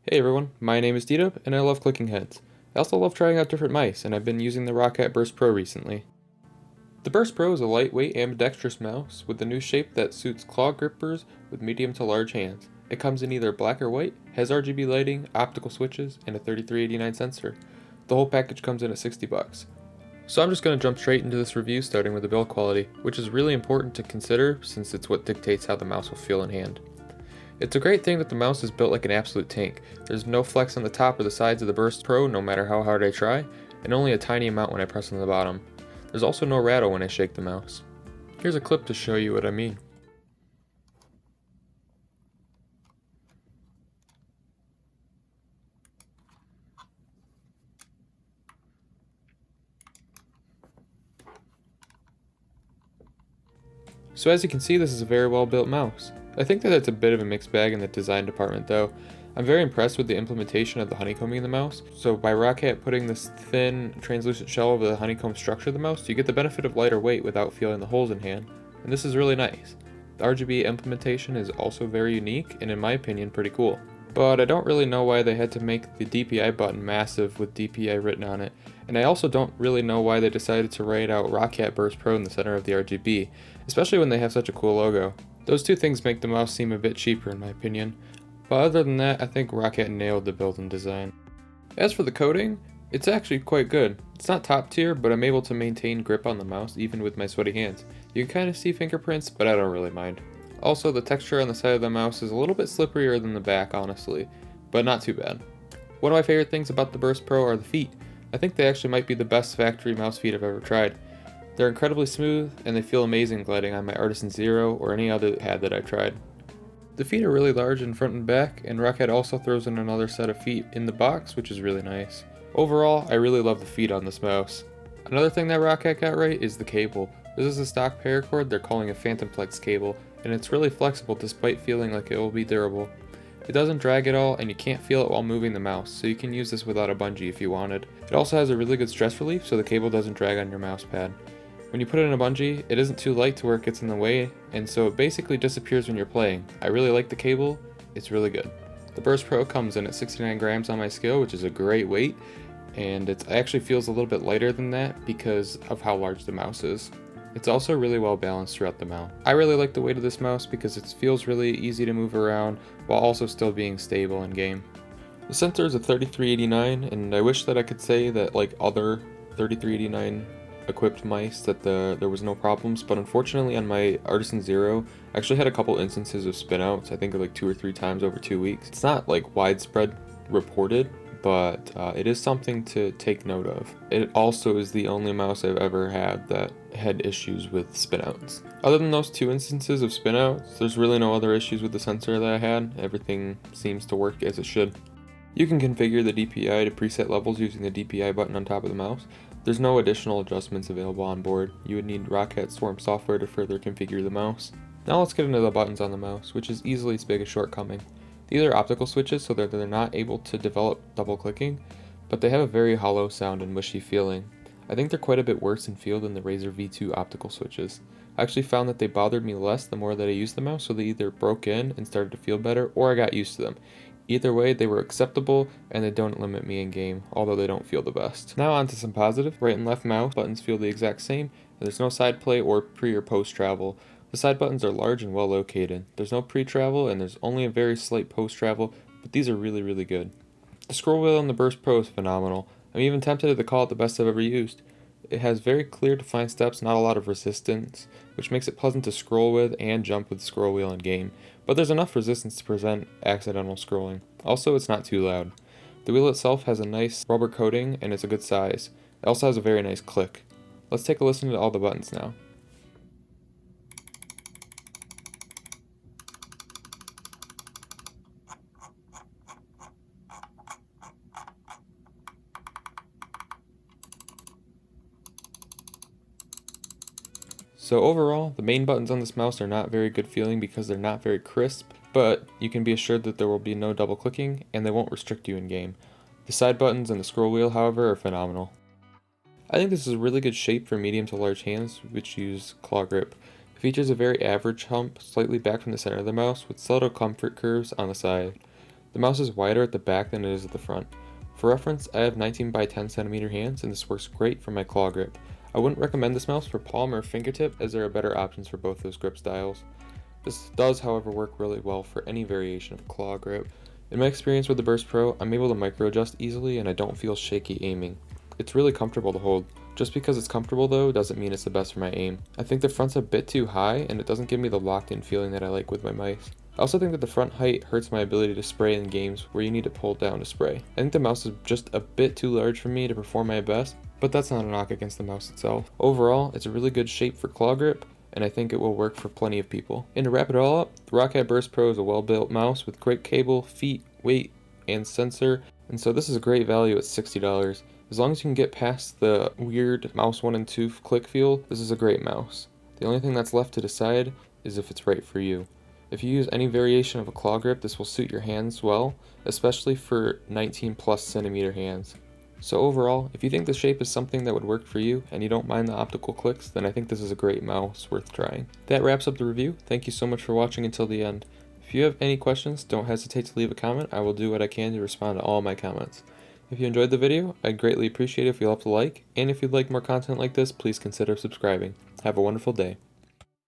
Hey everyone, my name is Dita, and I love clicking heads. I also love trying out different mice, and I've been using the ROCCAT Burst Pro recently. The Burst Pro is a lightweight ambidextrous mouse with a new shape that suits claw grippers with medium to large hands. It comes in either black or white, has RGB lighting, optical switches, and a 3389 sensor. The whole package comes in at $60. So I'm just going to jump straight into this review starting with the build quality, which is really important to consider since it's what dictates how the mouse will feel in hand. It's a great thing that the mouse is built like an absolute tank. There's no flex on the top or the sides of the Burst Pro no matter how hard I try, and only a tiny amount when I press on the bottom. There's also no rattle when I shake the mouse. Here's a clip to show you what I mean. So as you can see, this is a very well built mouse. I think that it's a bit of a mixed bag in the design department though. I'm very impressed with the implementation of the honeycombing in the mouse. So by ROCCAT putting this thin, translucent shell over the honeycomb structure of the mouse, you get the benefit of lighter weight without feeling the holes in hand, and this is really nice. The RGB implementation is also very unique and in my opinion pretty cool. But I don't really know why they had to make the DPI button massive with DPI written on it, and I also don't really know why they decided to write out ROCCAT Burst Pro in the center of the RGB, especially when they have such a cool logo. Those two things make the mouse seem a bit cheaper in my opinion, but other than that I think ROCCAT nailed the build and design. As for the coating, it's actually quite good. It's not top tier, but I'm able to maintain grip on the mouse even with my sweaty hands. You can kind of see fingerprints, but I don't really mind. Also, the texture on the side of the mouse is a little bit slipperier than the back, honestly, but not too bad. One of my favorite things about the Burst Pro are the feet. I think they actually might be the best factory mouse feet I've ever tried. They're incredibly smooth, and they feel amazing gliding on my Artisan Zero or any other pad that I've tried. The feet are really large in front and back, and ROCCAT also throws in another set of feet in the box, which is really nice. Overall, I really love the feet on this mouse. Another thing that ROCCAT got right is the cable. This is a stock paracord they're calling a Phantom Flex cable, and it's really flexible despite feeling like it will be durable. It doesn't drag at all, and you can't feel it while moving the mouse, so you can use this without a bungee if you wanted. It also has a really good stress relief, so the cable doesn't drag on your mouse pad. When you put it in a bungee, it isn't too light to where it gets in the way, and so it basically disappears when you're playing. I really like the cable, it's really good. The Burst Pro comes in at 69 grams on my scale, which is a great weight, and it actually feels a little bit lighter than that because of how large the mouse is. It's also really well balanced throughout the mount. I really like the weight of this mouse because it feels really easy to move around while also still being stable in game. The sensor is a 3389, and I wish that I could say that like other 3389 equipped mice that there was no problems, but unfortunately on my Artisan Zero I actually had a couple instances of spinouts, I think like 2 or 3 times over 2 weeks. It's not like widespread reported, but it is something to take note of. It also is the only mouse I've ever had that had issues with spinouts. Other than those 2 instances of spinouts, there's really no other issues with the sensor that I had. Everything seems to work as it should. You can configure the DPI to preset levels using the DPI button on top of the mouse. There's no additional adjustments available on board. You would need ROCCAT Swarm software to further configure the mouse. Now let's get into the buttons on the mouse, which is easily as big as shortcoming. These are optical switches, so that they're not able to develop double clicking, but they have a very hollow sound and mushy feeling. I think they're quite a bit worse in feel than the Razer V2 optical switches. I actually found that they bothered me less the more that I used the mouse, so they either broke in and started to feel better, or I got used to them. Either way, they were acceptable, and they don't limit me in game, although they don't feel the best. Now on to some positive. Right and left mouse buttons feel the exact same, and there's no side play or pre or post travel. The side buttons are large and well located. There's no pre-travel and there's only a very slight post-travel, but these are really good. The scroll wheel on the Burst Pro is phenomenal. I'm even tempted to call it the best I've ever used. It has very clear defined steps, not a lot of resistance, which makes it pleasant to scroll with and jump with the scroll wheel in game, but there's enough resistance to prevent accidental scrolling. Also, it's not too loud. The wheel itself has a nice rubber coating and it's a good size. It also has a very nice click. Let's take a listen to all the buttons now. So overall, the main buttons on this mouse are not very good feeling because they're not very crisp, but you can be assured that there will be no double clicking and they won't restrict you in game. The side buttons and the scroll wheel, however, are phenomenal. I think this is a really good shape for medium to large hands which use claw grip. It features a very average hump slightly back from the center of the mouse with subtle comfort curves on the side. The mouse is wider at the back than it is at the front. For reference, I have 19 by 10 centimeter hands and this works great for my claw grip. I wouldn't recommend this mouse for palm or fingertip as there are better options for both those grip styles. This does, however, work really well for any variation of claw grip. In my experience with the Burst Pro, I'm able to micro adjust easily and I don't feel shaky aiming. It's really comfortable to hold. Just because it's comfortable though doesn't mean it's the best for my aim. I think the front's a bit too high and it doesn't give me the locked in feeling that I like with my mice. I also think that the front height hurts my ability to spray in games where you need to pull down to spray. I think the mouse is just a bit too large for me to perform my best, but that's not a knock against the mouse itself. Overall, it's a really good shape for claw grip, and I think it will work for plenty of people. And to wrap it all up, the ROCCAT Burst Pro is a well-built mouse with great cable, feet, weight, and sensor, and so this is a great value at $60. As long as you can get past the weird mouse 1 and 2 click feel, this is a great mouse. The only thing that's left to decide is if it's right for you. If you use any variation of a claw grip, this will suit your hands well, especially for 19 plus centimeter hands. So overall, if you think the shape is something that would work for you and you don't mind the optical clicks, then I think this is a great mouse worth trying. That wraps up the review. Thank you so much for watching until the end. If you have any questions, don't hesitate to leave a comment. I will do what I can to respond to all my comments. If you enjoyed the video, I'd greatly appreciate it if you left a like, and if you'd like more content like this, please consider subscribing. Have a wonderful day.